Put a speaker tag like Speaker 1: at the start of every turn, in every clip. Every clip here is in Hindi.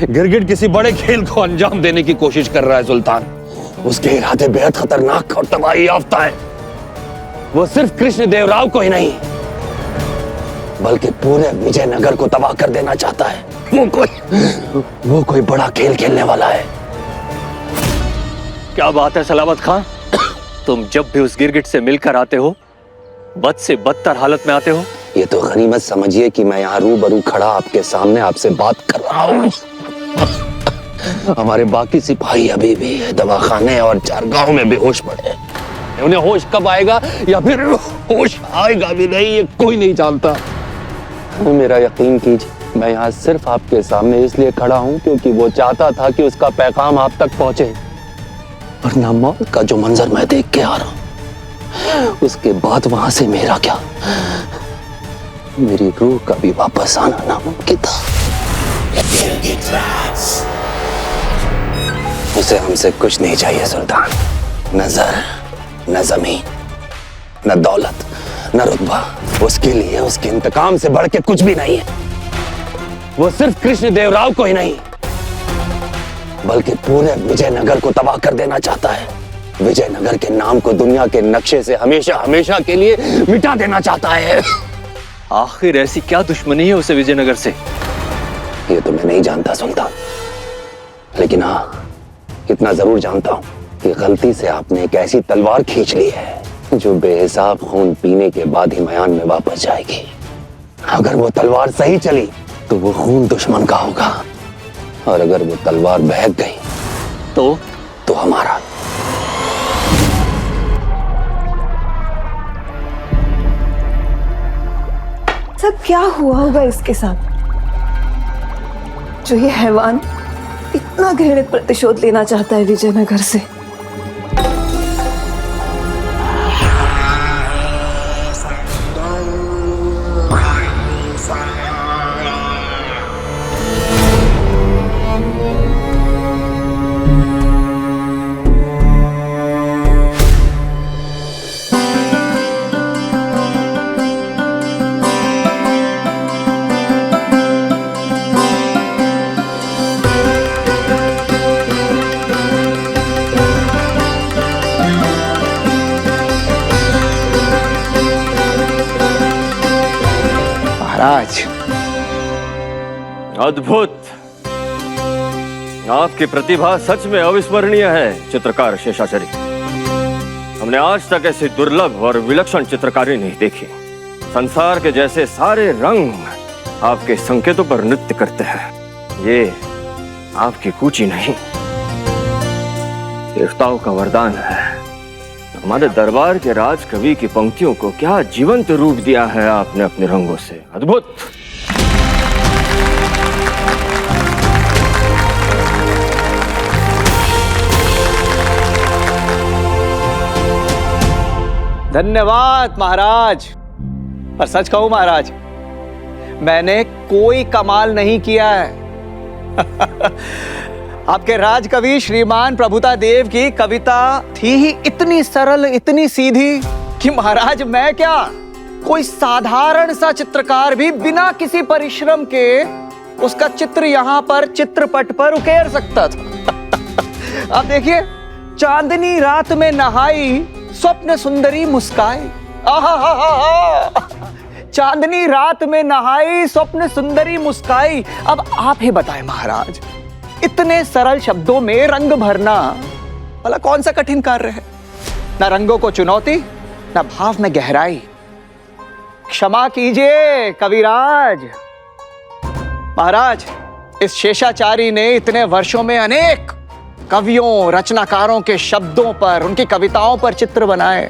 Speaker 1: गिरगिट किसी बड़े खेल को अंजाम देने की कोशिश कर रहा है सुल्तान। उसके इरादे बेहद खतरनाक और तबाही याफ्ता है। वो सिर्फ कृष्ण देवराव को ही नहीं बल्कि पूरे विजयनगर को तबाह कर देना चाहता है। वो कोई बड़ा खेल खेलने वाला है।
Speaker 2: क्या बात है सलामत खां, तुम जब भी उस गिरगिट से मिलकर आते हो बद से बदतर हालत में आते हो।
Speaker 1: ये तो गनीमत समझिए कि मैं यहाँ रूबरू खड़ा आपके सामने आपसे बात कर रहा हूँ। हमारे बाकी सिपाही अभी भी दवाखाने और चारगांव में बेहोश पड़े हैं। उन्हें होश कब आएगा या फिर होश आएगा भी नहीं, ये कोई नहीं जानता। मेरा यकीन कीजिए, मैं यहाँ सिर्फ आपके सामने इसलिए खड़ा हूँ क्योंकि वो चाहता था कि उसका पैगाम आप तक पहुंचे। वरना मौत का जो मंजर मैं देख के आ रहा हूँ, उसके बाद वहां से मेरा क्या, मेरी रूह का भी वापस आना नामुमकिन था। उसे हमसे कुछ नहीं चाहिए सुल्तान, न जर, न जमीन, न दौलत, न रुतबा। उसके लिए उसके इंतकाम से बढ़ के कुछ भी नहीं है। वो सिर्फ कृष्ण देवराव को ही नहीं बल्कि पूरे विजयनगर को तबाह कर देना चाहता है। विजयनगर के नाम को दुनिया के नक्शे से हमेशा हमेशा के लिए मिटा देना चाहता है।
Speaker 2: आखिर ऐसी क्या दुश्मनी है उसे विजयनगर से?
Speaker 1: ये तो मैं नहीं जानता सुल्तान, लेकिन हाँ इतना जरूर जानता हूँ कि गलती से आपने एक ऐसी तलवार खींच ली है जो बेहिसाब खून पीने के बाद ही मयान में वापस जाएगी। अगर वो तलवार सही चली तो वो खून दुश्मन का होगा, और अगर वो तलवार बहक गई तो हमारा।
Speaker 3: सब क्या हुआ होगा इसके साथ जो ये हैवान इतना घृणित प्रतिशोध लेना चाहता है विजयनगर से।
Speaker 2: महाराज, अद्भुत! आपकी प्रतिभा सच में अविस्मरणीय है चित्रकार शेषाचरी। हमने आज तक ऐसी दुर्लभ और विलक्षण चित्रकारी नहीं देखी। संसार के जैसे सारे रंग आपके संकेतों पर नृत्य करते हैं। ये आपकी कूची नहीं, देवताओं का वरदान है। हमारे दरबार के राजकवि की पंक्तियों को क्या जीवंत रूप दिया है आपने अपने रंगों से। अद्भुत!
Speaker 4: धन्यवाद महाराज। पर सच कहूं महाराज, मैंने कोई कमाल नहीं किया है। आपके राजकवि श्रीमान प्रभुता देव की कविता थी ही इतनी सरल, इतनी सीधी कि महाराज मैं क्या, कोई साधारण सा चित्रकार भी बिना किसी परिश्रम के उसका चित्र यहाँ पर चित्रपट पर उकेर सकता था। अब देखिए, चांदनी रात में नहाई स्वप्न सुंदरी मुस्काई। आहा, चांदनी रात में नहाई स्वप्न सुंदरी मुस्काई। अब आप ही बताएं महाराज, इतने सरल शब्दों में रंग भरना भला कौन सा कठिन कार्य है? ना रंगों को चुनौती, ना भाव में गहराई। क्षमा कीजिए कविराज। महाराज, इस शेषाचारी ने इतने वर्षों में अनेक कवियों, रचनाकारों के शब्दों पर, उनकी कविताओं पर चित्र बनाए,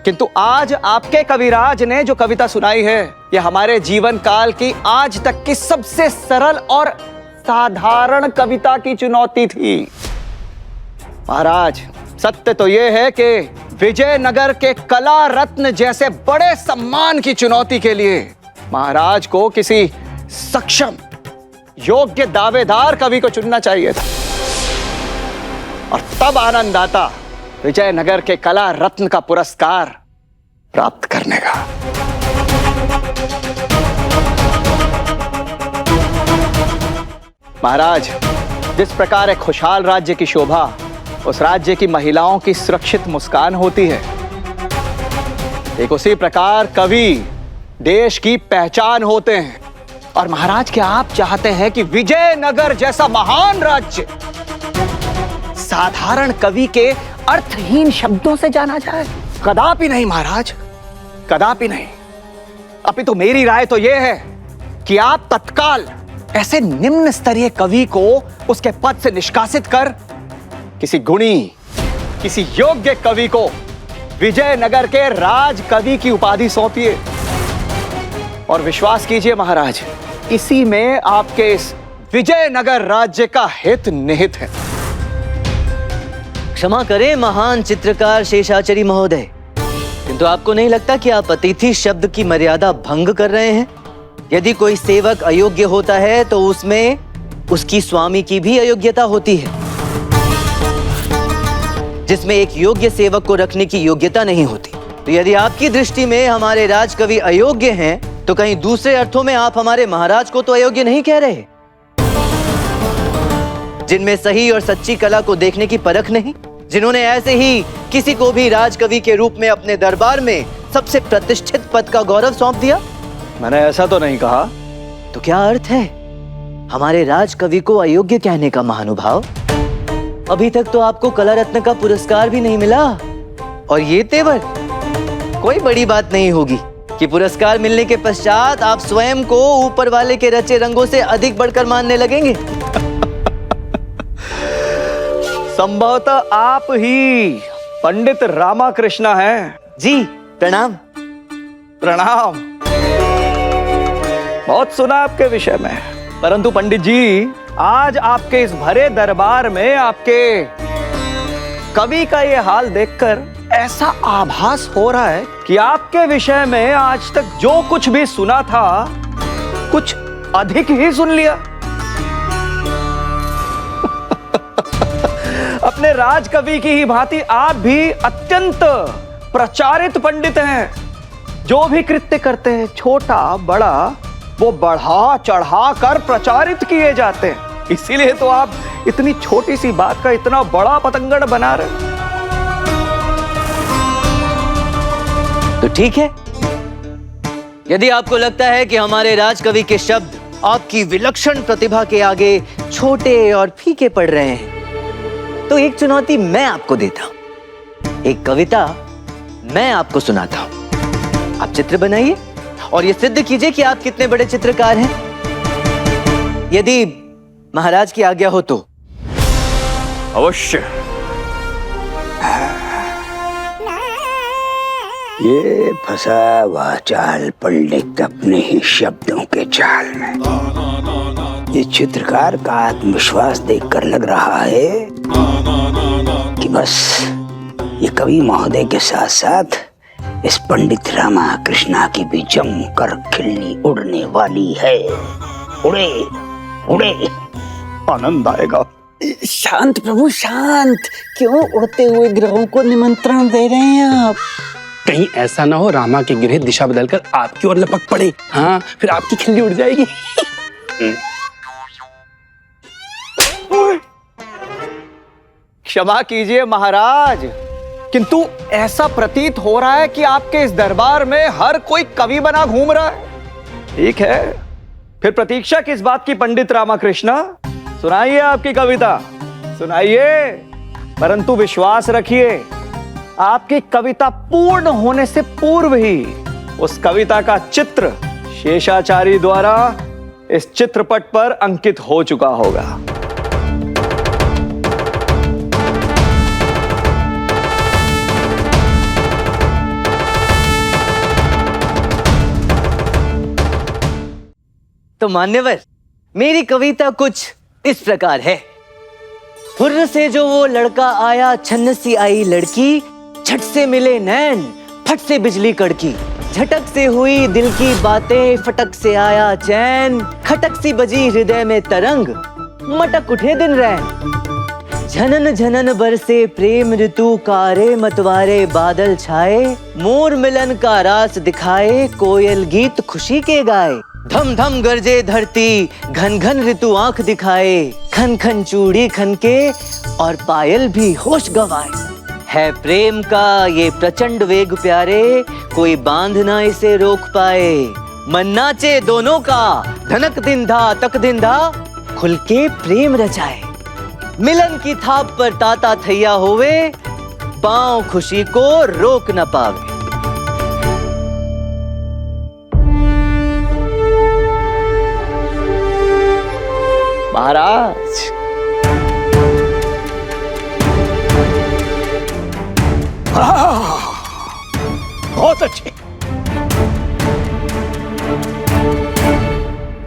Speaker 4: किंतु आज आपके कविराज ने जो कविता सुनाई है, यह हमारे जीवन काल की आज तक की सबसे सरल और साधारण कविता की चुनौती थी। महाराज, सत्य तो यह है कि विजयनगर के कला रत्न जैसे बड़े सम्मान की चुनौती के लिए महाराज को किसी सक्षम, योग्य दावेदार कवि को चुनना चाहिए था, और तब आनंद आता विजयनगर के कला रत्न का पुरस्कार प्राप्त करने का। महाराज, जिस प्रकार एक खुशहाल राज्य की शोभा उस राज्य की महिलाओं की सुरक्षित मुस्कान होती है, एक उसी प्रकार कवि देश की पहचान होते हैं। और महाराज, क्या आप चाहते हैं कि विजयनगर जैसा महान राज्य साधारण कवि के अर्थहीन शब्दों से जाना जाए? कदापि नहीं महाराज, कदापि नहीं। अपितु मेरी राय तो यह है कि आप तत्काल ऐसे निम्न स्तरीय कवि को उसके पद से निष्कासित कर किसी गुणी, किसी योग्य कवि को विजयनगर के राज कवि की उपाधि सौंपिए। और विश्वास कीजिए महाराज, इसी में आपके इस विजयनगर राज्य का हित निहित है।
Speaker 5: क्षमा करें महान चित्रकार शेषाचरी महोदय, किंतु आपको नहीं लगता कि आप अतिथि शब्द की मर्यादा भंग कर रहे हैं? यदि कोई सेवक अयोग्य होता है तो उसमें उसकी स्वामी की भी अयोग्यता होती है, जिसमें एक योग्य सेवक को रखने की योग्यता नहीं होती। तो यदि आपकी दृष्टि में हमारे राजकवि अयोग्य हैं, तो कहीं दूसरे अर्थों में आप हमारे महाराज को तो अयोग्य नहीं कह रहे, जिनमें सही और सच्ची कला को देखने की परख नहीं, जिन्होंने ऐसे ही किसी को भी राजकवि के रूप में अपने दरबार में सबसे प्रतिष्ठित पद का गौरव सौंप दिया।
Speaker 4: मैंने ऐसा तो नहीं कहा।
Speaker 5: तो क्या अर्थ है हमारे राजकवि को अयोग्य कहने का महानुभाव? अभी तक तो आपको कला रत्न का पुरस्कार भी नहीं मिला, और ये तेवर कोई बड़ी बात नहीं होगी कि पुरस्कार मिलने के पश्चात आप स्वयं को ऊपर वाले के रचे रंगों से अधिक बढ़कर मानने लगेंगे।
Speaker 4: संभवतः आप ही पंडित रामाकृष्णा हैं।
Speaker 5: जी प्रणाम।
Speaker 4: प्रणाम। बहुत सुना आपके विषय में, परंतु पंडित जी, आज आपके इस भरे दरबार में आपके कवि का ये हाल देखकर ऐसा आभास हो रहा है कि आपके विषय में आज तक जो कुछ भी सुना था, कुछ अधिक ही सुन लिया। अपने राजकवि की ही भांति आप भी अत्यंत प्रचारित पंडित हैं। जो भी कृत्य करते हैं, छोटा बड़ा, वो बढ़ा चढ़ा कर प्रचारित किए जाते हैं। इसीलिए तो आप इतनी छोटी सी बात का इतना बड़ा पतंगड़ बना रहे।
Speaker 5: तो ठीक है, यदि आपको लगता है कि हमारे राजकवि के शब्द आपकी विलक्षण प्रतिभा के आगे छोटे और फीके पड़ रहे हैं, तो एक चुनौती मैं आपको देता हूं। एक कविता मैं आपको सुनाता हूं। आप चित्र बनाइए और यह सिद्ध कीजिए कि आप कितने बड़े चित्रकार हैं। यदि महाराज की आज्ञा हो तो।
Speaker 2: अवश्य।
Speaker 1: ये फंसा हुआ चाल पंडित अपने ही शब्दों के जाल में। ये चित्रकार का आत्मविश्वास देखकर लग रहा है कि बस ये कवि महोदय के साथ साथ इस पंडित रामाकृष्णा की भी जम कर खिल्ली उड़ने वाली है। उड़े उड़े, आनंद आएगा।
Speaker 6: शांत प्रभु शांत, क्यों उड़ते हुए ग्रहों को निमंत्रण दे रहे हैं आप?
Speaker 7: कहीं ऐसा ना हो रामा के ग्रह दिशा बदलकर आपकी ओर लपक पड़े। हाँ, फिर आपकी खिल्ली उड़ जाएगी।
Speaker 4: क्षमा कीजिए महाराज, किंतु ऐसा प्रतीत हो रहा है कि आपके इस दरबार में हर कोई कवि बना घूम रहा है। ठीक है, फिर प्रतीक्षा किस बात की पंडित रामाकृष्णा? सुनाइए आपकी कविता, सुनाइए। परंतु विश्वास रखिए, आपकी कविता पूर्ण होने से पूर्व ही उस कविता का चित्र शेषाचारी द्वारा इस चित्रपट पर अंकित हो चुका होगा।
Speaker 5: तो मान्यवर, मेरी कविता कुछ इस प्रकार है। फुर्र से जो वो लड़का आया, छन्न सी आई लड़की, झट से मिले नैन, फट से बिजली कड़की, झटक से हुई दिल की बातें, फटक से आया चैन, खटक सी बजी हृदय में तरंग, मटक उठे दिन रैन। झनन झनन बरसे प्रेम ऋतु, कारे मतवारे बादल छाए, मोर मिलन का रास दिखाए, कोयल गीत खुशी के गाए। धम धम गरजे धरती, घन घन ऋतु आंख दिखाए, खन खन चूड़ी खनके और पायल भी होश गवाए। है प्रेम का ये प्रचंड वेग प्यारे, कोई बांध ना इसे रोक पाए। मन नाचे दोनों का, धनक दिंधा तक दिंधा, खुल के प्रेम रचाए। मिलन की थाप पर ताता थैया होवे, पांव खुशी को रोक न पावे।
Speaker 4: महाराज,
Speaker 1: बहुत अच्छे।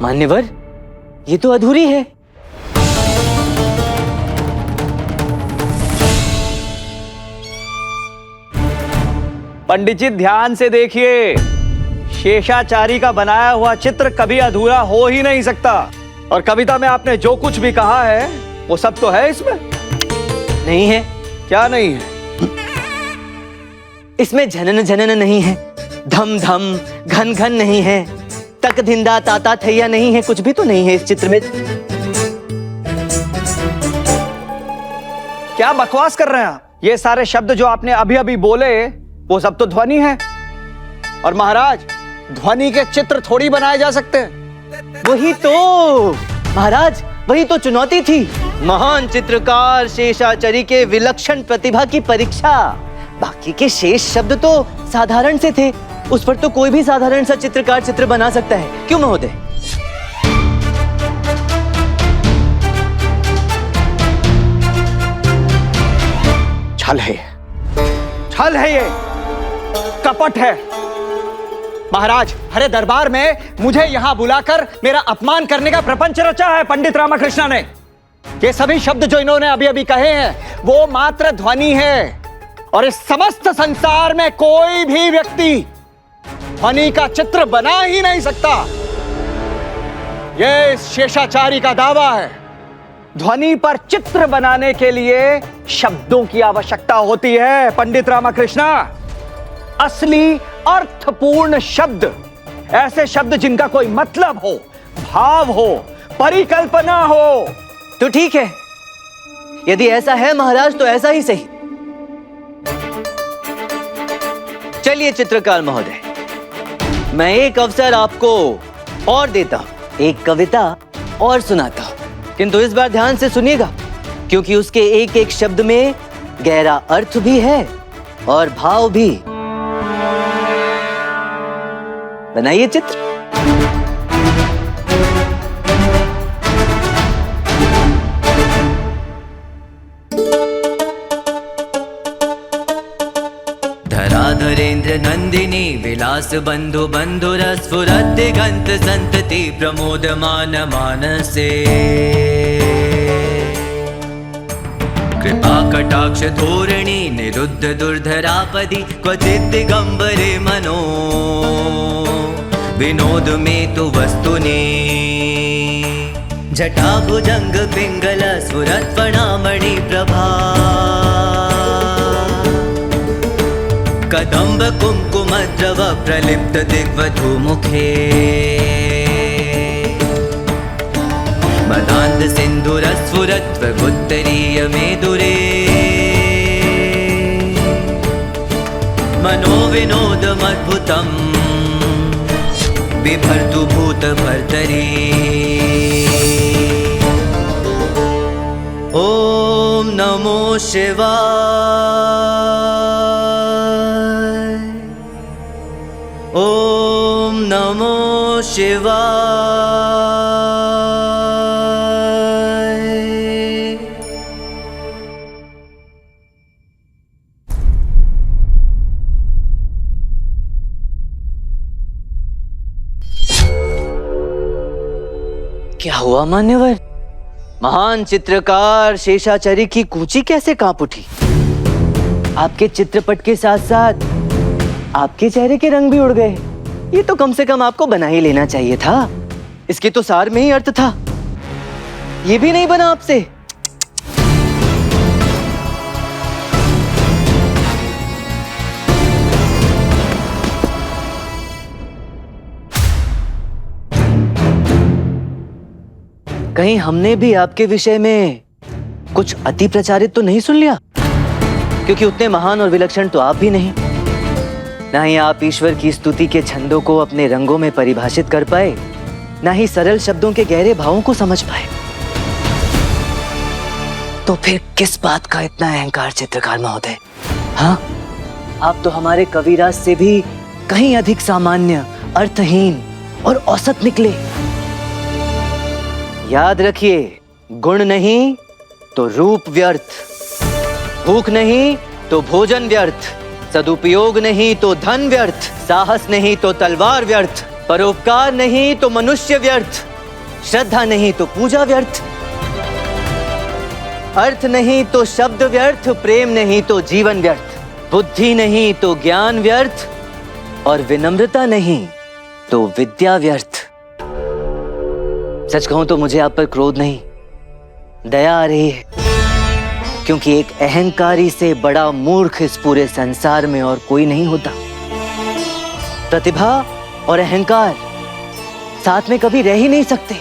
Speaker 5: मान्यवर, ये तो अधूरी है।
Speaker 4: पंडित जी ध्यान से देखिए, शेषाचारी का बनाया हुआ चित्र कभी अधूरा हो ही नहीं सकता। और कविता में आपने जो कुछ भी कहा है वो सब तो है इसमें।
Speaker 5: नहीं है।
Speaker 4: क्या नहीं है?
Speaker 5: इसमें झनन झनन नहीं है, धम धम घन घन नहीं है, तक धिंदा ताता थैया नहीं है, कुछ भी तो नहीं है इस चित्र में।
Speaker 4: क्या बकवास कर रहे हैं आप? ये सारे शब्द जो आपने अभी अभी बोले वो सब तो ध्वनि है। और महाराज, ध्वनि के चित्र थोड़ी बनाए जा सकते हैं।
Speaker 5: वही तो महाराज, वही तो चुनौती थी। महान चित्रकार शेषाचरी के विलक्षण प्रतिभा की परीक्षा। बाकी के शेष शब्द तो साधारण से थे, उस पर तो कोई भी साधारण सा चित्रकार चित्र बना सकता है, क्यों महोदय?
Speaker 4: छल है, छल है, ये कपट है। महाराज, हरे दरबार में मुझे यहां बुलाकर मेरा अपमान करने का प्रपंच रचा है पंडित रामकृष्ण ने। ये सभी शब्द जो इन्होंने अभी अभी कहे हैं वो मात्र ध्वनि है, और इस समस्त संसार में कोई भी व्यक्ति ध्वनि का चित्र बना ही नहीं सकता। यह शेषाचारी का दावा है। ध्वनि पर चित्र बनाने के लिए शब्दों की आवश्यकता होती है पंडित रामकृष्ण। असली अर्थपूर्ण शब्द, ऐसे शब्द जिनका कोई मतलब हो, भाव हो, परिकल्पना हो।
Speaker 5: तो ठीक है, यदि ऐसा है महाराज तो ऐसा ही सही। चलिए चित्रकार महोदय, मैं एक अवसर आपको और देता हूं, एक कविता और सुनाता हूं, किंतु इस बार ध्यान से सुनिएगा, क्योंकि उसके एक एक शब्द में गहरा अर्थ भी है और भाव भी। बनाइए चित्र।
Speaker 8: धराधरेन्द्र नंदिनी विलास बंधु बंधुर स्फुरत् दिगंत संतति प्रमोदमान मानसे, कृपा कटाक्ष धोरणी निरुद्ध दुर्धरापदि क्वचित् दिगंबरे मनो, विनोद में तु वस्तुनि जटा भुजंग पिंगल स्फुरत् फणामणि प्रभा, कदम्ब कुंकुम द्रव प्रलिप्त दिग्वधू मुखे, मदान्ध सिंधुर स्फुरत् उत्तरीय मेदुरे, मनोविनोदमद्भुतम् बिभर्तु भूत भर्तरी। ओम नमो शिवाय, ओम नमो शिवाय।
Speaker 5: क्या हुआ मान्यवर? महान चित्रकार शेषाचरी की कूची कैसे कांप उठी? आपके चित्रपट के साथ साथ आपके चेहरे के रंग भी उड़ गए। ये तो कम से कम आपको बना ही लेना चाहिए था। इसके तो सार में ही अर्थ था। ये भी नहीं बना आपसे। कहीं हमने भी आपके विषय में कुछ अति प्रचारित तो नहीं सुन लिया? क्योंकि उतने महान और विलक्षण तो आप भी नहीं, ना ही आप ईश्वर की स्तुति के छंदों को अपने रंगों में परिभाषित कर पाए, ना ही सरल शब्दों के गहरे भावों को समझ पाए। तो फिर किस बात का इतना अहंकार चित्रकार महोदय? हाँ, आप तो हमारे कविराज से भी कहीं अधिक सामान्य, अर्थहीन और औसत निकले। याद रखिए, गुण नहीं तो रूप व्यर्थ, भूख नहीं तो भोजन व्यर्थ, सदुपयोग नहीं तो धन व्यर्थ, साहस नहीं तो तलवार व्यर्थ, परोपकार नहीं तो मनुष्य व्यर्थ, श्रद्धा नहीं तो पूजा व्यर्थ, अर्थ नहीं तो शब्द व्यर्थ, प्रेम नहीं तो जीवन व्यर्थ, बुद्धि नहीं तो ज्ञान व्यर्थ, और विनम्रता नहीं तो विद्या व्यर्थ। सच कहूं तो मुझे आप पर क्रोध नहीं, दया आ रही है, क्योंकि एक अहंकारी से बड़ा मूर्ख इस पूरे संसार में और कोई नहीं होता। प्रतिभा और अहंकार साथ में कभी रह ही नहीं सकते,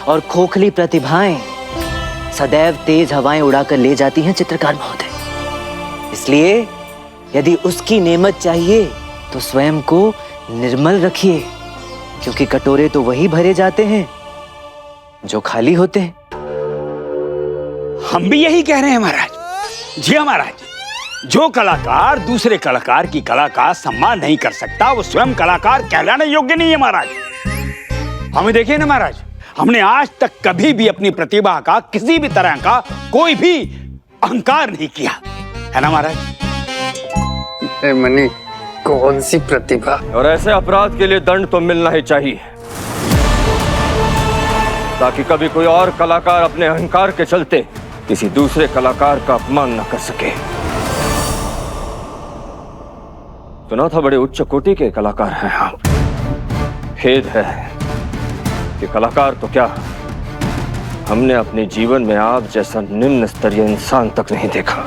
Speaker 5: और खोखली प्रतिभाएं सदैव तेज हवाएं उड़ाकर ले जाती हैं चित्रकार महोदय। इसलिए यदि उसकी नेमत चाहिए तो स्वयं को निर्मल रखिए, क्योंकि कटोरे तो वही भरे जाते हैं जो खाली होते हैं।
Speaker 6: हम भी यही कह रहे हैं महाराज। जी हाँ महाराज, जो कलाकार दूसरे कलाकार की कला का सम्मान नहीं कर सकता, वो स्वयं कलाकार कहलाने योग्य नहीं है महाराज। हमें देखिए ना महाराज, हमने आज तक कभी भी अपनी प्रतिभा का किसी भी तरह का कोई भी अहंकार नहीं किया, है ना महाराज?
Speaker 7: मनी, कौन सी प्रतिभा?
Speaker 2: और ऐसे अपराध के लिए दंड तो मिलना ही चाहिए, ताकि कभी कोई और कलाकार अपने अहंकार के चलते किसी दूसरे कलाकार का अपमान न कर सके। सुना था बड़े उच्च कोटि के कलाकार हैं आप। खेद है कि कलाकार तो क्या, हमने अपने जीवन में आप जैसा निम्न स्तरीय इंसान तक नहीं देखा।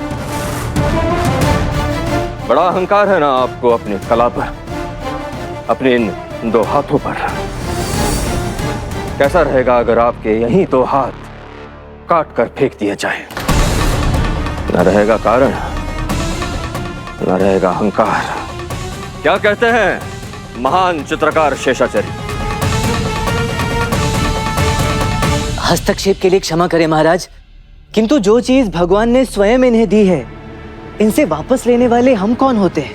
Speaker 2: बड़ा अहंकार है ना आपको अपनी कला पर, अपने इन दो हाथों पर। कैसा रहेगा अगर आपके यही दो हाथ काट कर फेंक दिए जाए? न रहेगा कारण, न रहेगा अहंकार। क्या कहते हैं महान चित्रकार शेषाचरी?
Speaker 5: हस्तक्षेप के लिए क्षमा करें महाराज, किंतु जो चीज भगवान ने स्वयं इन्हें दी है, इनसे वापस लेने वाले हम कौन होते हैं?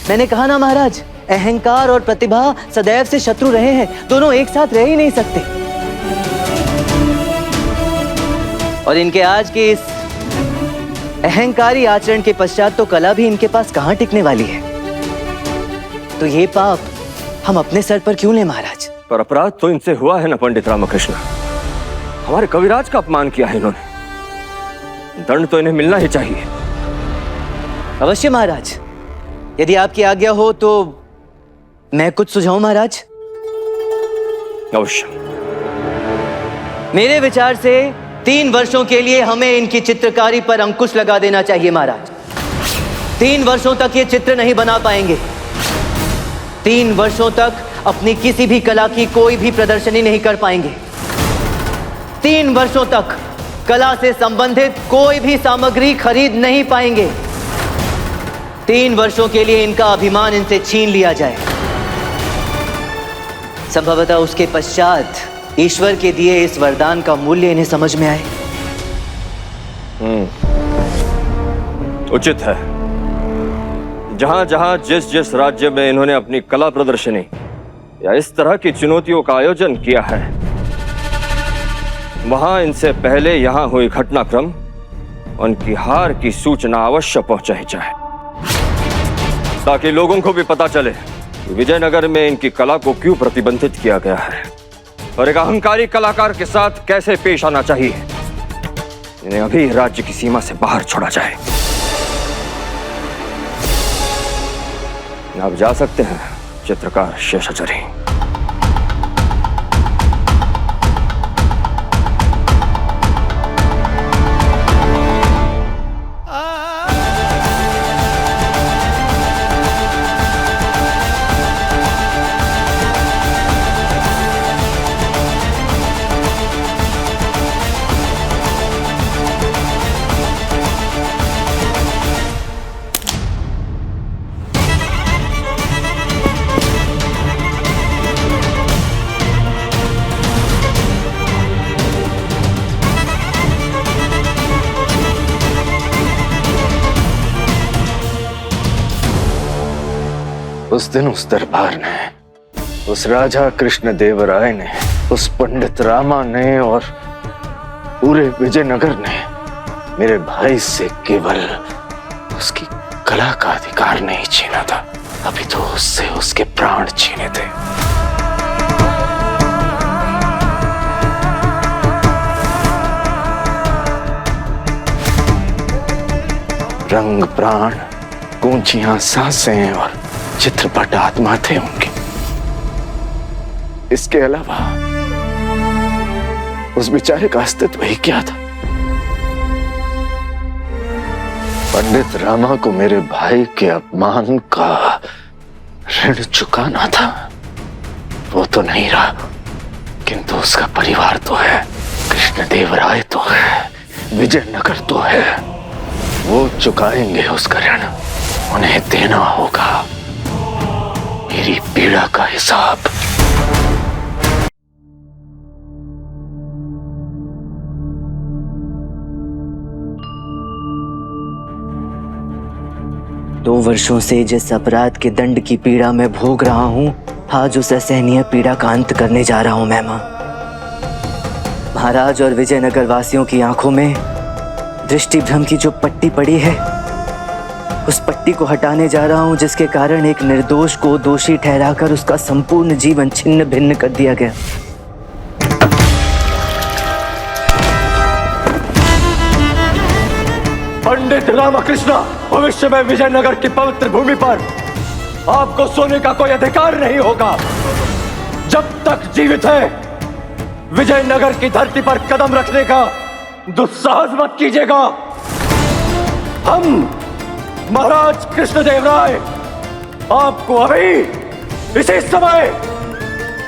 Speaker 5: मैंने कहा ना महाराज, अहंकार और प्रतिभा सदैव से शत्रु रहे हैं, दोनों एक साथ रह ही नहीं सकते। और इनके आज के इस अहंकारी आचरण के पश्चात तो कला भी इनके पास कहां टिकने वाली है। तो ये पाप हम अपने सर पर क्यों ले महाराज?
Speaker 2: पर अपराध तो इनसे हुआ है ना पंडित रामकृष्ण, हमारे कविराज का अपमान किया है इन्होंने, दंड तो इन्हें मिलना ही चाहिए।
Speaker 5: अवश्य महाराज, यदि आपकी आज्ञा हो तो मैं कुछ सुझाऊं महाराज?
Speaker 2: अवश्य।
Speaker 5: मेरे विचार से 3 वर्षों के लिए हमें इनकी चित्रकारी पर अंकुश लगा देना चाहिए महाराज। 3 वर्षों तक ये चित्र नहीं बना पाएंगे। 3 वर्षों तक अपनी किसी भी कला की कोई भी प्रदर्शनी नहीं कर पाएंगे। 3 वर्षों तक कला से संबंधित कोई भी सामग्री खरीद नहीं पाएंगे। 3 वर्षों के लिए इनका अभिमान इनसे छीन लिया जाए। संभवतः उसके पश्चात ईश्वर के दिए इस वरदान का मूल्य इन्हें समझ में आए।
Speaker 2: उचित है। जहां जहां जिस जिस राज्य में इन्होंने अपनी कला प्रदर्शनी या इस तरह की चुनौतियों का आयोजन किया है, वहां इनसे पहले यहां हुई घटनाक्रम, उनकी हार की सूचना अवश्य पहुंचाई जाए, ताकि लोगों को भी पता चले कि विजयनगर में इनकी कला को क्यों प्रतिबंधित किया गया है और एक अहंकारी कलाकार के साथ कैसे पेश आना चाहिए। इन्हें अभी राज्य की सीमा से बाहर छोड़ा जाए। आप जा सकते हैं चित्रकार शेषाचरी। उस दिन उस दरबार ने, उस राजा कृष्ण देव राय ने, उस पंडित रामा ने और पूरे विजयनगर ने मेरे भाई से केवल उसकी कला का अधिकार नहीं छीना था, अभी तो उससे उसके प्राण छीने थे। रंग प्राण, गूंजियां सांसें और चित्रपट आत्मा थे उनके। इसके अलावा उस बेचारे का अस्तित्व ही क्या था? पंडित रामा को मेरे भाई के अपमान का ऋण चुकाना था। वो तो नहीं रहा, किंतु उसका परिवार तो है, कृष्णदेवराय तो है, विजयनगर तो है। वो चुकाएंगे उसका ऋण, उन्हें देना होगा मेरी पीड़ा का हिसाब।
Speaker 5: दो वर्षों से जिस अपराध के दंड की पीड़ा में भोग रहा हूं, आज उस असहनीय पीड़ा का अंत करने जा रहा हूं मैं मां। महाराज और विजयनगर वासियों की आंखों में दृष्टि भ्रम की जो पट्टी पड़ी है, उस पट्टी को हटाने जा रहा हूं, जिसके कारण एक निर्दोष को दोषी ठहराकर उसका संपूर्ण जीवन छिन्न भिन्न कर दिया गया।
Speaker 2: पंडित रामकृष्ण, भविष्य में विजयनगर की पवित्र भूमि पर आपको सोने का कोई अधिकार नहीं होगा। जब तक जीवित है, विजयनगर की धरती पर कदम रखने का दुस्साहस मत कीजिएगा। हम महाराज कृष्णदेव राय आपको अभी इसी समय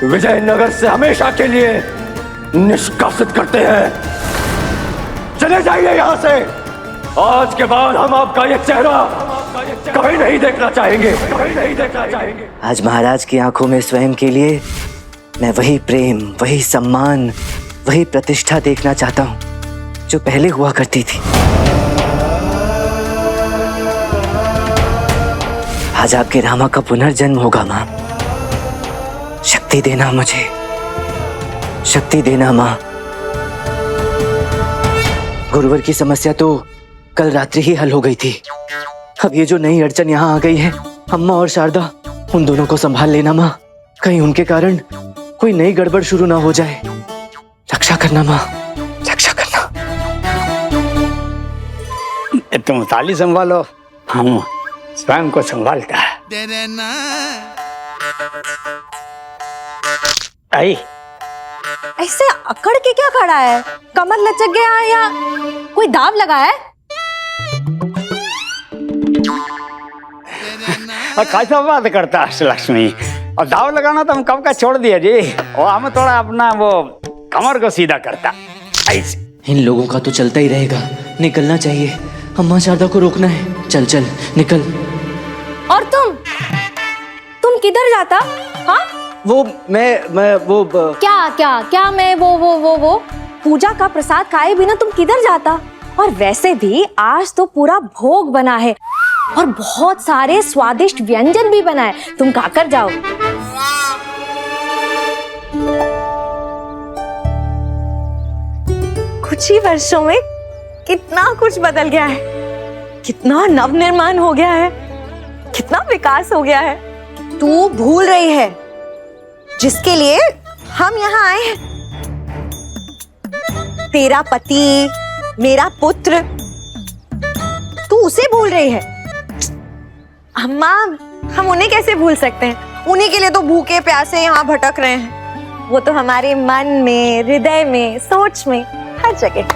Speaker 2: विजयनगर से हमेशा के लिए निष्कासित करते हैं। चले जाइए यहां से। आज के बाद हम आपका ये चेहरा कभी नहीं देखना चाहेंगे, कभी नहीं देखना चाहेंगे।
Speaker 5: आज महाराज की आंखों में स्वयं के लिए मैं वही प्रेम, वही सम्मान, वही प्रतिष्ठा देखना चाहता हूं जो पहले हुआ करती थी। आज आपके रामा का पुनर्जन्म होगा मां। शक्ति देना मुझे, शक्ति देना मां। गुरुवर की समस्या तो कल रात्रि ही हल हो गई थी। अब ये जो नई अड़चन यहाँ आ गई है, अम्मा और शारदा, उन दोनों को संभाल लेना मां। कहीं उनके कारण कोई नई गड़बड़ शुरू ना हो जाए। रक्षा करना मां, रक्षा करना।
Speaker 6: तुम ताली संभालो, हम स्वयं को संभालता है। आई
Speaker 9: ऐसे अकड़ के क्या खड़ा है? कमर लचक गया या कोई दाव लगा है?
Speaker 6: कैसा बात करता है लक्ष्मी? और दाव लगाना तो हम कब का छोड़ दिया जी। और हम थोड़ा अपना वो कमर को सीधा करता ऐसे।
Speaker 5: इन लोगों का तो चलता ही रहेगा। निकलना चाहिए, अम्मा शारदा को रोकना है। चल चल निकल।
Speaker 9: और तुम किधर जाता? हाँ,
Speaker 5: वो मैं वो
Speaker 9: क्या क्या क्या मैं वो पूजा का प्रसाद खाए बिना तुम किधर जाता? और वैसे भी आज तो पूरा भोग बना है और बहुत सारे स्वादिष्ट व्यंजन भी बनाए, तुम खाकर जाओ। कुछ ही वर्षों में कितना कुछ बदल गया है, कितना नवनिर्माण हो गया है, कितना विकास हो गया है। तू भूल रही है जिसके लिए हम यहाँ आए हैं। तेरा पति, मेरा पुत्र, तू उसे भूल रही है। अम्मा, हम उन्हें कैसे भूल सकते हैं? उन्हीं के लिए तो भूखे प्यासे यहाँ भटक रहे हैं। वो तो हमारे मन में, हृदय में, सोच में, हर जगह।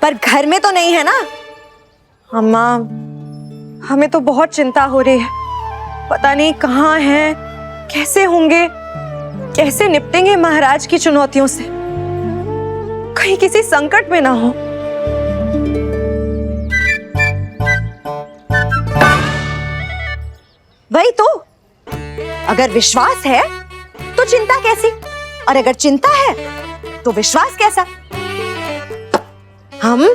Speaker 9: पर घर में तो नहीं है ना। अम्मा, हमें तो बहुत चिंता हो रही है। पता नहीं कहाँ हैं, कैसे होंगे, कैसे निपटेंगे महाराज की चुनौतियों से। कहीं किसी संकट में ना हो। वही तो, अगर विश्वास है तो चिंता कैसी, और अगर चिंता है तो विश्वास कैसा? हम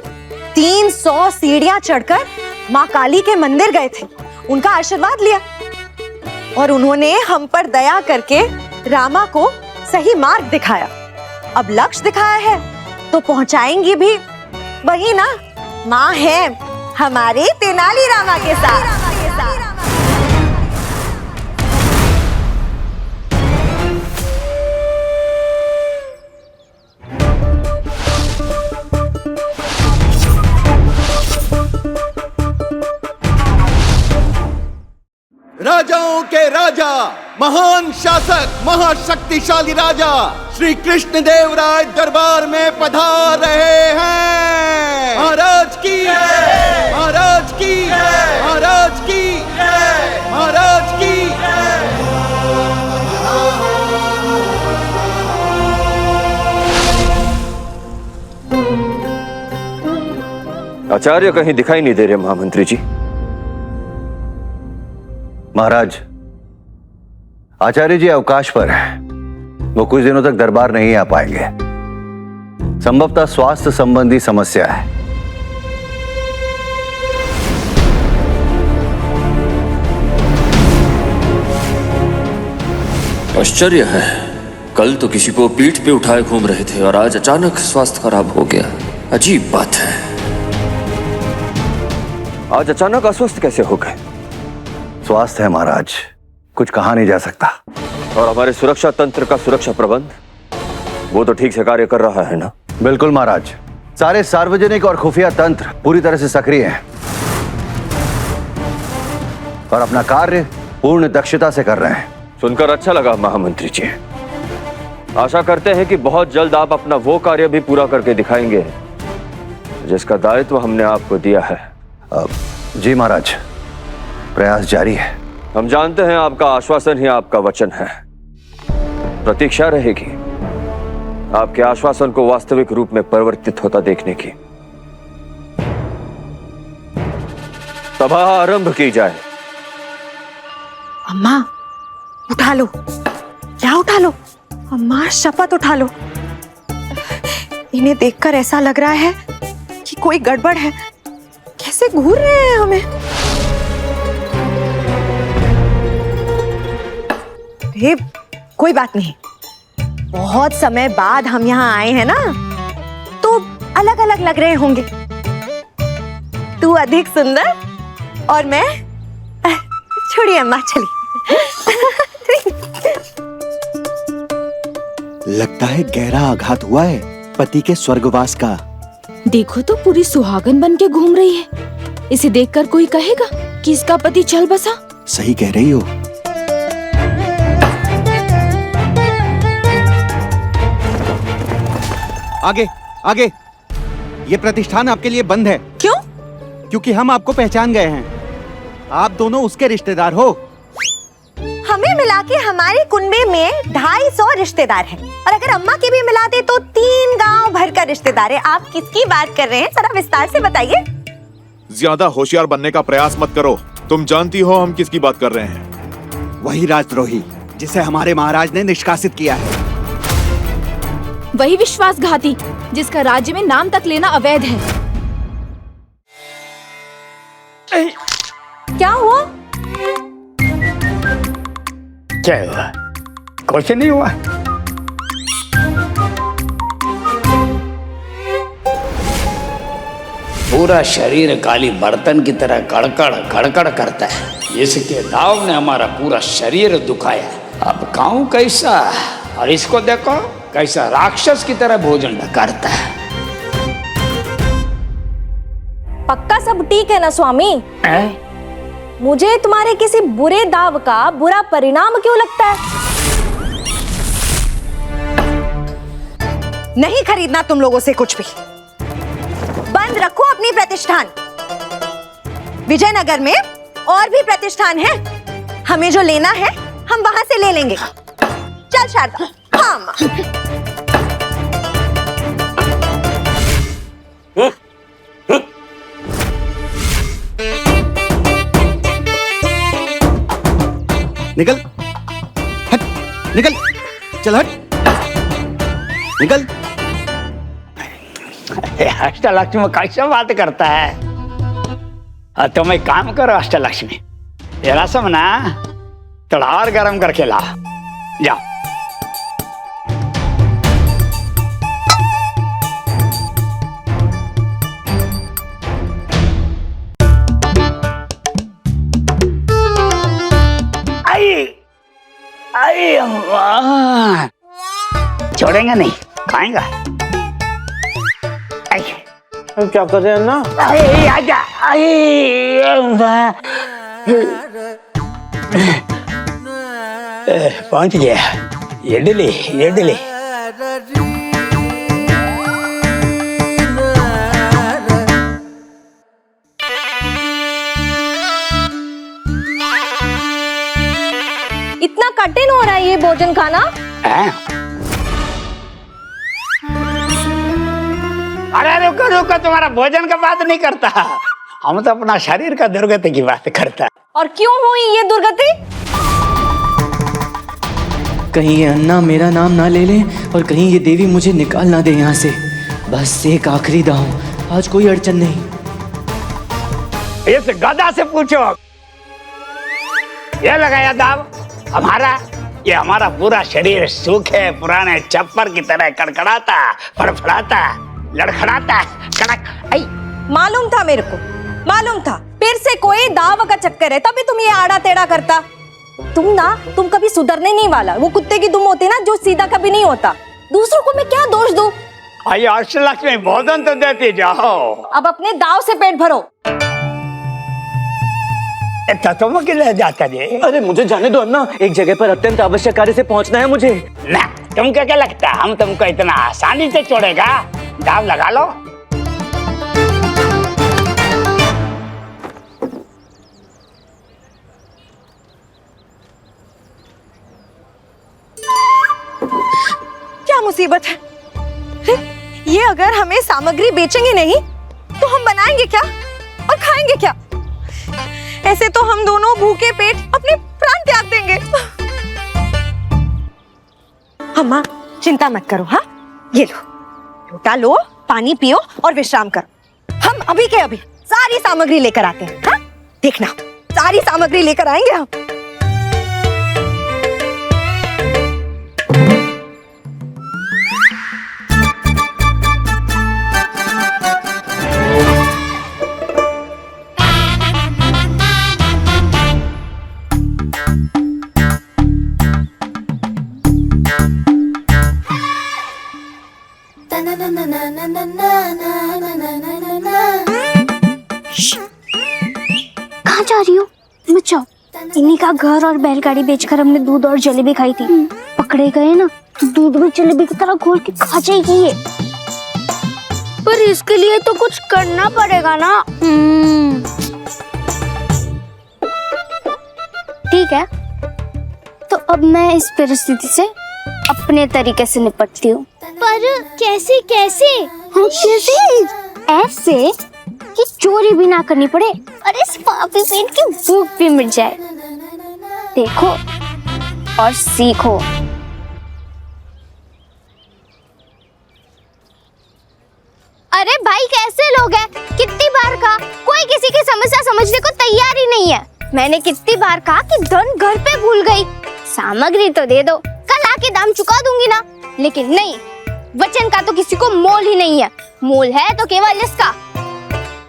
Speaker 9: 300 सीढ़ियां चढ़कर मां काली के मंदिर गए थे उनका आशीर्वाद लिया और उन्होंने हम पर दया करके रामा को सही मार्ग दिखाया। अब लक्ष्य दिखाया है तो पहुंचाएंगी भी वही ना, माँ है हमारे तेनाली रामा के साथ।
Speaker 10: राजाओं के राजा, महान शासक, महाशक्तिशाली राजा श्री कृष्ण देवराय दरबार में पधार रहे हैं। महाराज की जय, महाराज की जय, महाराज की जय, महाराज की
Speaker 2: आचार्य कहीं दिखाई नहीं दे रहे महामंत्री जी।
Speaker 11: महाराज, आचार्य जी अवकाश पर हैं। वो कुछ दिनों तक दरबार नहीं आ पाएंगे। संभवतः स्वास्थ्य संबंधी समस्या है।
Speaker 2: आश्चर्य है, कल तो किसी को पीठ पे उठाए घूम रहे थे और आज अचानक स्वास्थ्य खराब हो गया। अजीब बात है। आज अचानक अस्वस्थ कैसे हो गए?
Speaker 11: स्वास्थ्य है महाराज, कुछ कहा नहीं जा सकता।
Speaker 2: और हमारे सुरक्षा तंत्र का सुरक्षा प्रबंध, वो तो ठीक से कार्य कर रहा है ना?
Speaker 11: बिल्कुल महाराज, सारे सार्वजनिक और खुफिया तंत्र पूरी तरह से सक्रिय हैं और अपना कार्य पूर्ण दक्षता से कर रहे हैं।
Speaker 2: सुनकर अच्छा लगा महामंत्री जी। आशा करते हैं कि बहुत जल्द आप अपना वो कार्य भी पूरा करके दिखाएंगे जिसका दायित्व हमने आपको दिया है।
Speaker 11: जी महाराज, प्रयास जारी है।
Speaker 2: हम जानते हैं आपका आश्वासन ही आपका वचन है। प्रतीक्षा रहेगी आपके आश्वासन को वास्तविक रूप में परिवर्तित होता देखने की। सभा आरंभ की जाए।
Speaker 9: अम्मा उठा लो, क्या उठा लो? अम्मा शपथ उठा लो। इन्हें देखकर ऐसा लग रहा है कि कोई गड़बड़ है। कैसे घूर रहे हैं हमें? अरे कोई बात नहीं, बहुत समय बाद हम यहाँ आए हैं ना, तो अलग अलग लग रहे होंगे। तू अधिक सुंदर और मैं छोड़िए अम्मा, चलिए।
Speaker 10: लगता है गहरा आघात हुआ है पति के स्वर्गवास का।
Speaker 12: देखो तो पूरी सुहागन बन के घूम रही है। इसे देखकर कोई कहेगा कि इसका पति चल बसा।
Speaker 10: सही कह रही हो। आगे आगे, ये प्रतिष्ठान आपके लिए बंद है।
Speaker 9: क्यों?
Speaker 10: क्योंकि हम आपको पहचान गए हैं। आप दोनों उसके रिश्तेदार हो।
Speaker 9: हमें मिला के हमारे कुनबे में 250 रिश्तेदार हैं, और अगर अम्मा के भी मिला दे तो 3 गांव भर का रिश्तेदार है। आप किसकी बात कर रहे हैं, जरा विस्तार से बताइए।
Speaker 13: ज्यादा होशियार बनने का प्रयास मत करो। तुम जानती हो हम किसकी बात कर रहे हैं।
Speaker 10: वही राजद्रोही जिसे हमारे महाराज ने निष्कासित किया है।
Speaker 12: वही विश्वासघाती जिसका राज्य में नाम तक लेना अवैध है।
Speaker 9: क्या हुआ?
Speaker 6: क्या हुआ? कुछ नहीं हुआ। पूरा शरीर काली बर्तन की तरह कड़कड़ कड़कड़ करता है। इसके दाव ने हमारा पूरा शरीर दुखाया। अब खाऊं कैसा? और इसको देखो कैसा राक्षस की तरह भोजन करता है।
Speaker 9: पक्का सब ठीक है ना स्वामी? मुझे तुम्हारे किसी बुरे दाव का बुरा परिणाम क्यों लगता है? नहीं खरीदना तुम लोगों से कुछ भी। बंद रखो अपनी प्रतिष्ठान। विजयनगर में और भी प्रतिष्ठान है, हमें जो लेना है हम वहां से ले लेंगे। चल शारदा। हाँ माँ।
Speaker 10: निकल, हट, निकल, चल हट, निकल।
Speaker 6: अष्टलक्ष्मी कैसे बात करता है? तुम एक काम करो अष्टलक्ष्मी, ये रसम ना थोड़ा और गरम करके ला। जाओ। आई अम्मा, छोड़ेंगे नहीं, खाएंगा।
Speaker 5: क्या कर रहे हैं ना?
Speaker 6: आजा। पहुंच गया। ये डिली।
Speaker 9: इतना कठिन हो रहा है ये भोजन खाना?
Speaker 6: अरे रुको, तुम्हारा भोजन का बात नहीं करता, हम तो अपना शरीर का दुर्गति की बात करता।
Speaker 9: और क्यों हुई ये दुर्गति?
Speaker 5: कहीं ये अन्ना मेरा नाम ना ले ले और कहीं ये देवी मुझे निकाल ना दे यहाँ से। बस एक आखिरी दांव, आज कोई अड़चन नहीं।
Speaker 6: इस गधा से पूछो, ये लगाया दाव हमारा, ये हमारा पूरा शरीर सूखे पुराने चप्पर की तरह कड़कड़ाता, फड़फड़ाता, लड़खड़ाता, कड़क।
Speaker 9: आई मालूम था मेरे को, मालूम था फिर से कोई दाव का चक्कर है, तभी तुम ये आड़ा टेढ़ा करता। तुम कभी सुधरने नहीं वाला। वो कुत्ते की दुम होती ना जो सीधा कभी नहीं होता। दूसरों को मैं क्या दोष दूं?
Speaker 6: आई अष्टलक्ष्मी भोजन तो देती जाओ।
Speaker 9: अब अपने दाव से पेट भरो।
Speaker 6: तुम किधर जाता जी?
Speaker 5: अरे मुझे जाने दो अन्ना, एक जगह पर अत्यंत आवश्यक कार्य से पहुंचना है मुझे।
Speaker 6: ना, तुमको क्या लगता हम तुमको इतना आसानी से छोड़ेगा? दाव लगा लो।
Speaker 9: क्या मुसीबत है? ये अगर हमें सामग्री बेचेंगे नहीं तो हम बनाएंगे क्या और खाएंगे क्या? ऐसे तो हम दोनों भूखे पेट अपने प्राण त्याग देंगे। अम्मा चिंता मत करो। हाँ, ये लो, लोटा लो, पानी पियो और विश्राम करो। हम अभी के अभी सारी सामग्री लेकर आते हैं। हाँ, देखना सारी सामग्री लेकर आएंगे हम।
Speaker 14: कहाँ जा रही हो? बचाओ, इन्हीं का घर और बैलगाड़ी बेचकर हमने दूध और जलेबी खाई थी। पकड़े गए ना तो दूध में जलेबी की तरह घोल के खा जाएगी ये। पर इसके लिए तो कुछ करना पड़ेगा ना। ठीक है, तो अब मैं इस परिस्थिति से अपने तरीके से निपटती हूँ। पर कैसे कैसे? ऐसे कि चोरी भी ना करनी पड़े और इस पापी पेट की भूख भी मिट जाए। देखो और सीखो। अरे भाई कैसे लोग हैं? कितनी बार कहा, कोई किसी की समस्या समझने को तैयार ही नहीं है। मैंने कितनी बार कहा कि धन घर पे भूल गई, सामग्री तो दे दो, कल आके दाम चुका दूंगी ना। लेकिन नहीं, वचन का तो किसी को मोल ही नहीं है। मोल है तो केवल इसका।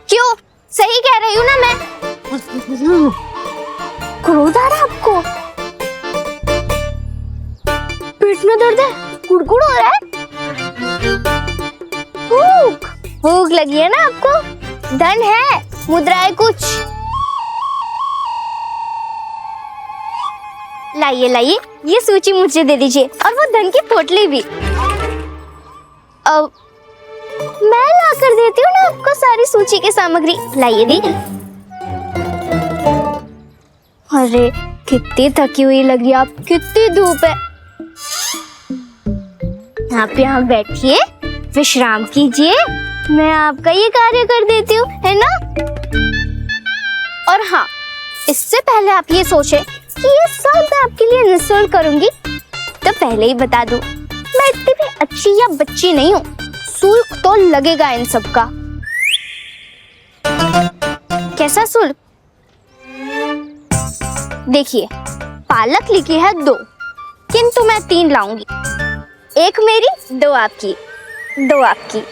Speaker 14: क्यों? सही कह रही हूँ ना मैं? क्रोध आ रहा है आपको? पेट में दर्द है? गुड़गुड़ हो रहा है? भूख लगी है ना आपको? धन है, मुद्राएं कुछ लाइए लाइए, ये सूची मुझे दे दीजिए और वो धन की पोटली भी। अब मैं ला कर देती हूँ ना आपको सारी सूची की सामग्री। लाइए दी। अरे कितनी थकी हुई लग रही है आप, कितनी धूप है। आप यहाँ बैठिए, विश्राम कीजिए, मैं आपका ये कार्य कर देती हूँ, है ना? और हाँ, इससे पहले आप ये सोचे कि ये सब मैं आपके लिए निःशुल्क करूंगी, तो पहले ही बता दूं, मैं इतनी भी अच्छी या बच्ची नहीं हूँ। शुल्क तो लगेगा इन सब का। कैसा शुल्क? देखिए, पालक लिखी है 2, किंतु मैं 3 लाऊंगी। 1 मेरी, 2 आपकी, 2 आपकी।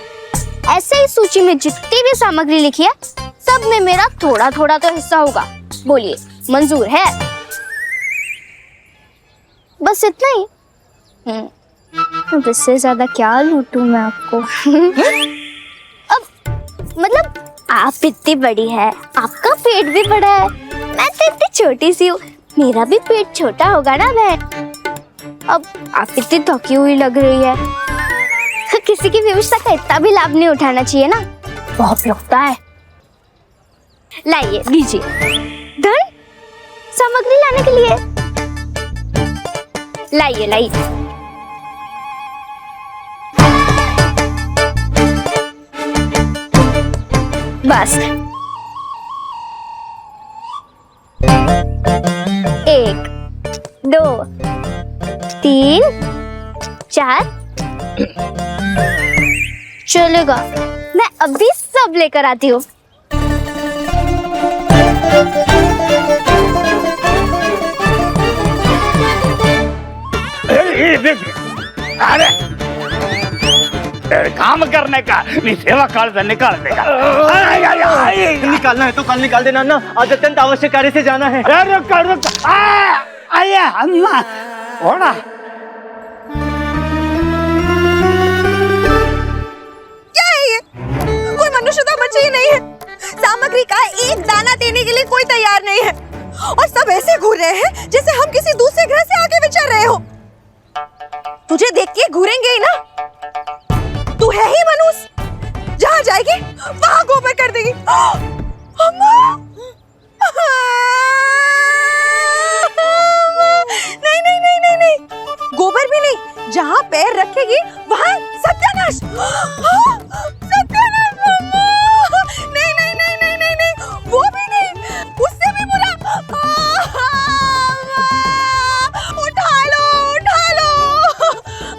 Speaker 14: ऐसे ही सूची में जितनी भी सामग्री लिखी है सब में मेरा थोड़ा थोड़ा तो हिस्सा होगा। बोलिए, मंजूर है? बस इतना ही। अब इससे ज्यादा क्या लूटूं मैं आपको? अब मतलब आप इतनी बड़ी है, आपका पेट भी बड़ा है, मैं तो इतनी छोटी सी हूँ, मेरा भी पेट छोटा होगा ना बहन। अब आप इतनी थकी हुई लग रही है, किसी की व्यवस्था का इतना भी लाभ नहीं उठाना चाहिए ना, बहुत लगता है। लाइए, लीजिए धन सामग्री लाने के लिए। लाइए लाइए। बस 1 2 3 4 चलेगा, मैं अभी सब लेकर आती हूँ।
Speaker 6: अरे काम करने का नहीं, सेवा काल से निकाल देगा।
Speaker 5: निकालना है तो कल निकाल देना ना, आज अत्यंत आवश्यक कार्य से जाना है।
Speaker 6: रुक आया अम्मा होना।
Speaker 9: क्या है ये? कोई मनुष्यता बची ही नहीं है। सामग्री का एक दाना देने के लिए कोई तैयार नहीं है, और सब ऐसे घूर रहे हैं जैसे हम किसी दूसरे ग्रह से आके विचर रहे हो। तुझे देख के घूरेंगे ही ना, तू है ही मनुष्य, जहाँ जाएगी वहाँ गोबर कर देगी। अम्मा! नहीं नहीं नहीं नहीं नहीं, गोबर भी नहीं, जहाँ पैर रखेगी वहाँ सत्यानाश। सत्यानाश अम्मा! नहीं नहीं नहीं नहीं नहीं नहीं, वो भी नहीं, उससे भी बुरा। उठा लो,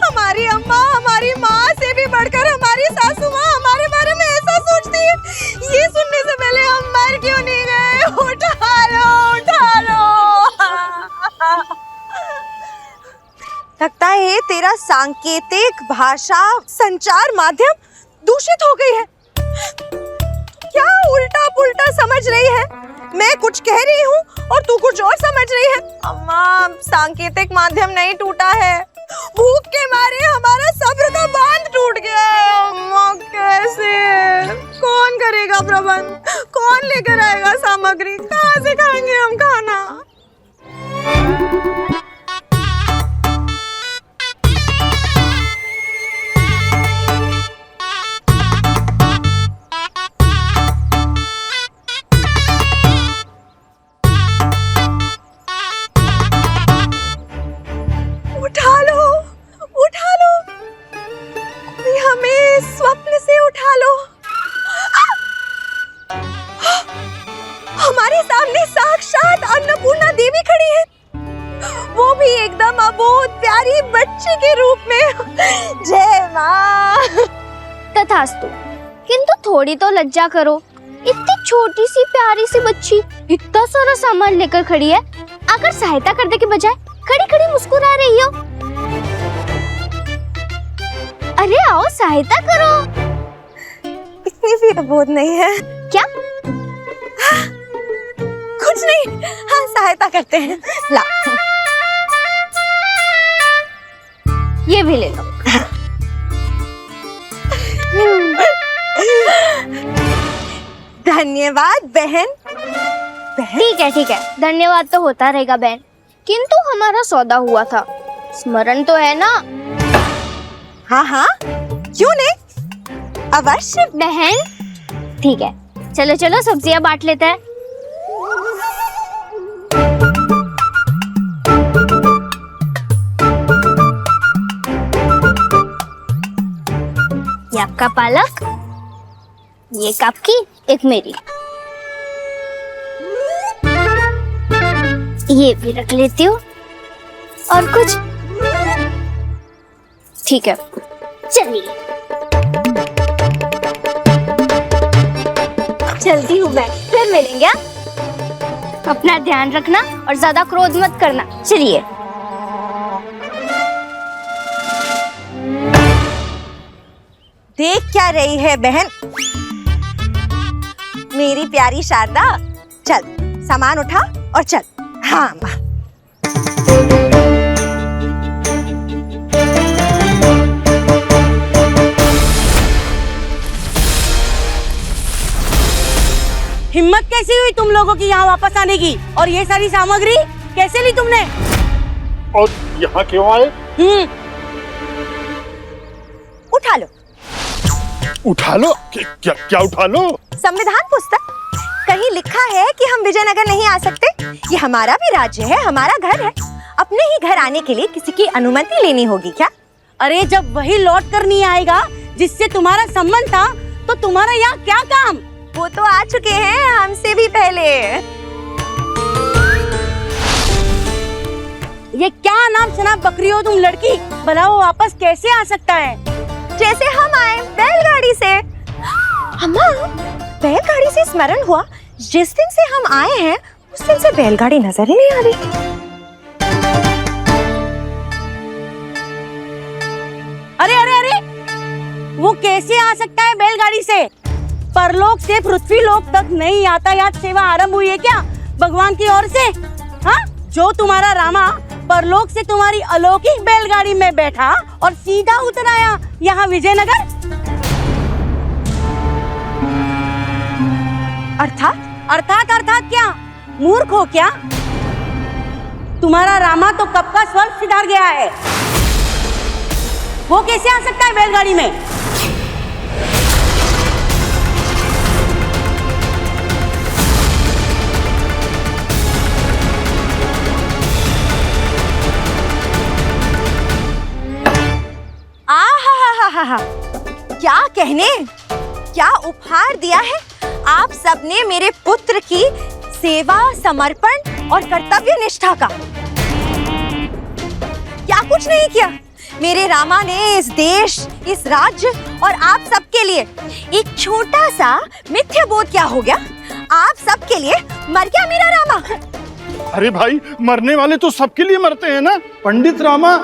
Speaker 9: हमारी अम्मा हमारी माँ से भी बढ़कर हमारी सासू माँ हमारे बारे में ऐसा सोचती है, ये सुनने से पहले हम मर क्यों नहीं गए? उठा लो। लगता है तेरा सांकेतिक भाषा संचार माध्यम दूषित हो गई है। क्या उल्टा पुल्टा समझ रही है? मैं कुछ कह रही हूँ और तू कुछ और समझ रही है। अम्मा, सांकेतिक माध्यम नहीं टूटा है, भूख के मारे हमारा सब्र का बांध टूट गया है। अम्मा, कैसे? कौन करेगा प्रबंध? कौन लेकर आएगा सामग्री? कहाँ से खाएंगे हम खाना? उठा लो, हमें स्वप्न से उठा लो। हमारे सामने साक्षात अन्नपूर्णा देवी खड़ी है, वो भी एकदम अबोध प्यारी बच्ची के रूप में। जय माँ।
Speaker 14: तथास्तु, किंतु थोड़ी तो लज्जा करो, इतनी छोटी सी प्यारी सी बच्ची इतना सारा सामान लेकर खड़ी है, आकर सहायता करने के बजाय खड़ी खड़ी मुस्कुरा रही हो। अरे आओ, सहायता करो।
Speaker 9: इतनी भी अबोध नहीं है।
Speaker 14: क्या?
Speaker 9: कुछ नहीं, हाँ सहायता करते हैं। ला,
Speaker 14: ये भी ले लो।
Speaker 9: धन्यवाद बहन।
Speaker 14: ठीक है, धन्यवाद तो होता रहेगा बहन, किंतु हमारा सौदा हुआ था, स्मरण तो है ना?
Speaker 9: हाँ, क्यों नहीं, अवश्य
Speaker 14: बहन। ठीक है, चलो सब्जियां बांट लेते हैं। ये आपका पालक, ये एक आपकी, एक मेरी। ये भी रख लेती हूँ, और कुछ? ठीक है, चलिए चलती हूँ मैं, फिर मिलेंगे। अपना ध्यान रखना और ज्यादा क्रोध मत करना। चलिए।
Speaker 9: देख क्या रही है बहन मेरी प्यारी शारदा? चल सामान उठा और चल। हाँ माँ।
Speaker 15: हिम्मत कैसी हुई तुम लोगों की यहाँ वापस आने की? और ये सारी सामग्री कैसे ली तुमने?
Speaker 13: और यहाँ क्यों आए?
Speaker 9: उठा लो।
Speaker 13: उठा लो? क्या उठा लो?
Speaker 9: संविधान पुस्तक। कहीं लिखा है कि हम विजयनगर नहीं आ सकते? ये हमारा भी राज्य है, हमारा घर है। अपने ही घर आने के लिए किसी की अनुमति लेनी होगी क्या?
Speaker 15: अरे जब वही लौट कर नहीं आएगा जिससे तुम्हारा संबंध था, तो तुम्हारा यहाँ क्या काम?
Speaker 9: वो तो आ चुके हैं हमसे भी पहले।
Speaker 15: ये क्या नाम शनाब बकरी हो तुम लड़की? भला वो वापस कैसे आ सकता है?
Speaker 9: जैसे हम आए बैलगाड़ी से। अम्मा, बैलगाड़ी से स्मरण हुआ, जिस दिन से हम आए हैं उस दिन से बैलगाड़ी नजर ही नहीं आ रही।
Speaker 15: अरे अरे अरे, वो कैसे आ सकता है बैलगाड़ी से? परलोक से पृथ्वी लोक तक नई यातायात सेवा आरंभ हुई है क्या भगवान की ओर से? हाँ, जो तुम्हारा रामा परलोक से तुम्हारी अलौकिक बैलगाड़ी में बैठा और सीधा उतर आया यहाँ विजयनगर। अर्थात क्या मूर्ख हो क्या? तुम्हारा रामा तो कब का स्वर्ग सिधार गया है, वो कैसे आ सकता है बैलगाड़ी में?
Speaker 9: क्या कहने, क्या उपहार दिया है आप सबने मेरे पुत्र की सेवा, समर्पण और कर्तव्य निष्ठा का। क्या कुछ नहीं किया। मेरे रामा ने इस देश, इस राज्य और आप सबके लिए एक छोटा सा मिथ्या बोध क्या हो गया? आप सबके लिए मर गया मेरा रामा।
Speaker 13: अरे भाई, मरने वाले तो सबके लिए मरते हैं ना। पंडित रामा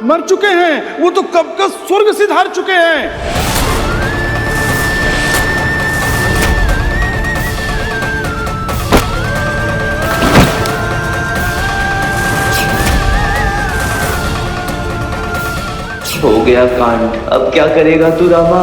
Speaker 13: मर चुके हैं, वो तो कब का स्वर्ग सिधार चुके हैं।
Speaker 5: हो गया कांड, अब क्या करेगा तू रामा?